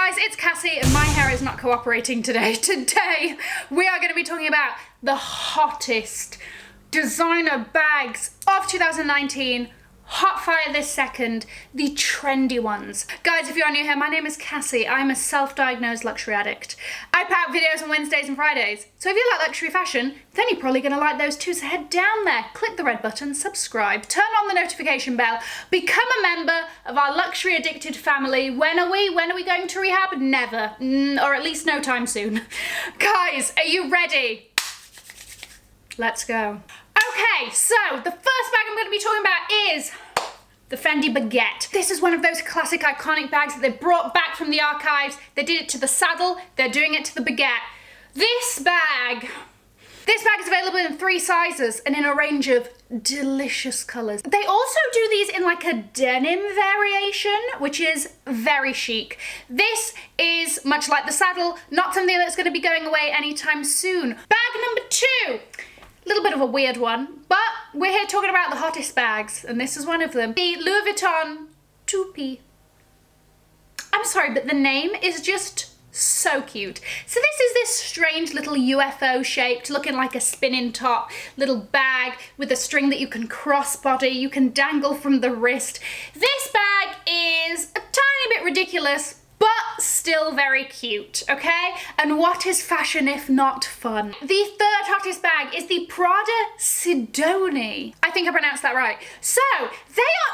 guys, it's Cassie and my hair is not cooperating today. Today, we are going to be talking about the hottest designer bags of 2019. Hot fire this second, the trendy ones. Guys, if you are new here, my name is Cassie. I'm a self-diagnosed luxury addict. I put out videos on Wednesdays and Fridays. So if you like luxury fashion, then you're probably gonna like those too. So head down there, click the red button, subscribe, turn on the notification bell, become a member of our luxury addicted family. When are we going to rehab? Never, or at least no time soon. Guys, are you ready? Let's go. Okay, so the first bag I'm going to be talking about is the Fendi Baguette. This is one of those classic iconic bags that they brought back from the archives. They did it to the saddle, they're doing it to the baguette. This bag is available in 3 sizes and in a range of delicious colours. They also do these in like a denim variation, which is very chic. This is, much like the saddle, not something that's going to be going away anytime soon. Bag number 2. Little bit of a weird one, but we're here talking about the hottest bags, and this is one of them. The Louis Vuitton Toupie. I'm sorry, but the name is just so cute. So this is this strange little UFO shaped, looking like a spinning top, little bag with a string that you can crossbody, you can dangle from the wrist. This bag is a tiny bit ridiculous, but still very cute, okay? And what is fashion if not fun? The third hottest bag is the Prada Sidonie. I think I pronounced that right. So,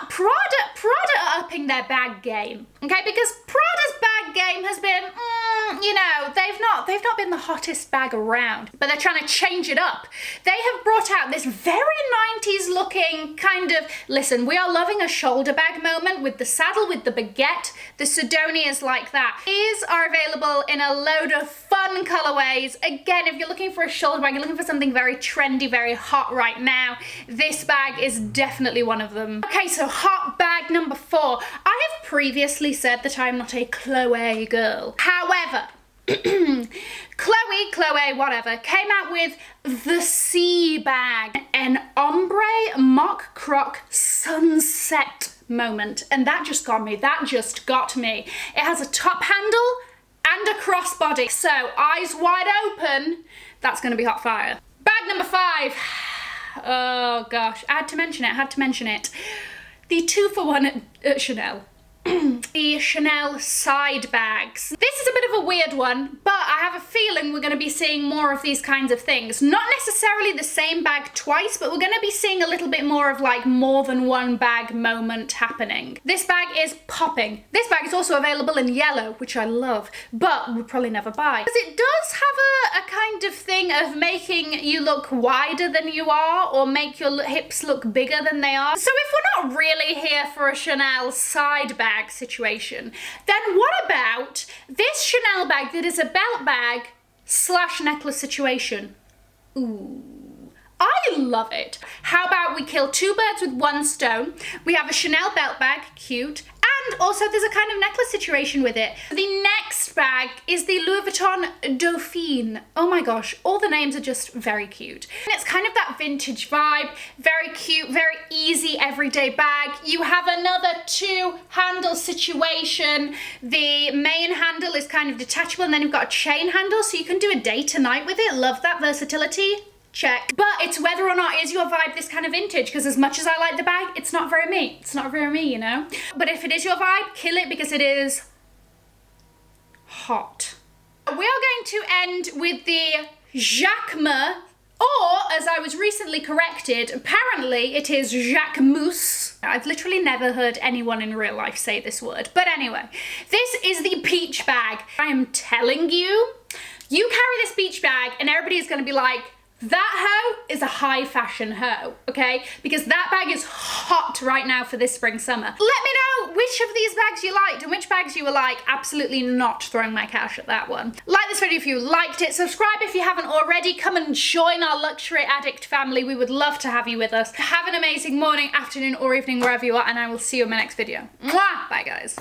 Prada are upping their bag game, okay? Because Prada's bag game has been, you know, they've not been the hottest bag around, but they're trying to change it up. They have brought out this very 90s looking kind of, listen, we are loving a shoulder bag moment with the saddle, with the baguette. The Sidonie is like that. These are available in a load of fun colorways. Again, if you're looking for a shoulder bag, you're looking for something very trendy, very hot right now, this bag is definitely one of them. Okay, so hot bag number 4. I have previously said that I'm not a Chloé girl. However, Chloé, whatever, came out with the C Bag, an ombre mock croc sunset moment, and that just got me. It has a top handle and a crossbody, so eyes wide open, that's gonna be hot fire. Bag number 5. Oh gosh, I had to mention it. The 2-for-1 at Chanel. The Chanel side bags. This is a bit of a weird one, but I have a feeling we're going to be seeing more of these kinds of things. Not necessarily the same bag twice, but we're going to be seeing a little bit more of like more than one bag moment happening. This bag is popping. This bag is also available in yellow, which I love, but would probably never buy. Because it does have a kind of thing of making you look wider than you are, or make your hips look bigger than they are. So if we're not really here for a Chanel side bag situation, then what about this Chanel bag that is a belt bag / necklace situation? Ooh, I love it. How about we kill 2 birds with 1 stone? We have a Chanel belt bag, cute, and also there's a kind of necklace situation with it. The next bag is the Louis Vuitton Dauphine. Oh my gosh, all the names are just very cute. And it's kind of that vintage vibe, very cute, very easy everyday bag. You have another 2 handle situation. The main handle is kind of detachable, and then you've got a chain handle, so you can do a day to night with it. Love that versatility. Check. But it's whether or not is your vibe this kind of vintage, because as much as I like the bag, it's not very me. It's not very me, you know? But if it is your vibe, kill it, because it is hot. We are going to end with the Jacquemus, or as I was recently corrected, apparently it is Jacquemus. I've literally never heard anyone in real life say this word. But anyway, this is the peach bag. I am telling you, you carry this peach bag and everybody is going to be like, that hoe is a high fashion hoe, okay? Because that bag is hot right now for this spring summer. Let me know which of these bags you liked and which bags you were like, absolutely not throwing my cash at that one. Like this video if you liked it, subscribe if you haven't already, come and join our luxury addict family. We would love to have you with us. Have an amazing morning, afternoon or evening wherever you are, and I will see you in my next video. Mwah! Bye guys.